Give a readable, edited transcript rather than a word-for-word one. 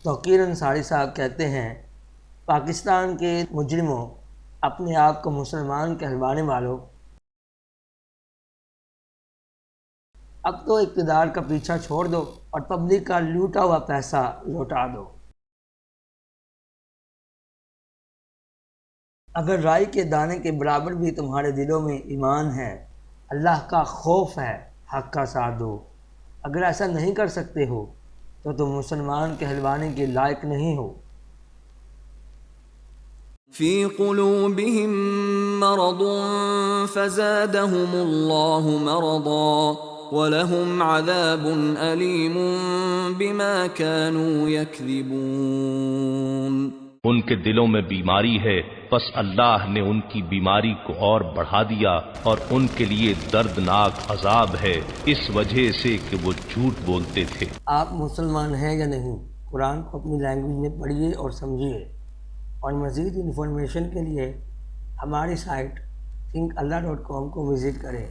توقیر انصاری صاحب کہتے ہیں پاکستان کے مجرموں، اپنے آپ کو مسلمان کہلوانے والوں، اب تو اقتدار کا پیچھا چھوڑ دو اور پبلک کا لوٹا ہوا پیسہ لوٹا دو۔ اگر رائی کے دانے کے برابر بھی تمہارے دلوں میں ایمان ہے، اللہ کا خوف ہے، حق کا ساتھ دو۔ اگر ایسا نہیں کر سکتے ہو تو تم مسلمان کہلوانے کے لائق نہیں ہو۔ فی قلوبہم مرض فزادہم اللہ مرضا وَلَهُمْ عَذَابٌ أَلِيمٌ بِمَا كَانُوا يَكْذِبُونَ۔ ان کے دلوں میں بیماری ہے، پس اللہ نے ان کی بیماری کو اور بڑھا دیا اور ان کے لیے دردناک عذاب ہے اس وجہ سے کہ وہ جھوٹ بولتے تھے۔ آپ مسلمان ہیں یا نہیں؟ قرآن کو اپنی لینگویج میں پڑھیے اور سمجھیے، اور مزید انفارمیشن کے لیے ہماری سائٹ thinkallah.com کو وزٹ کریں۔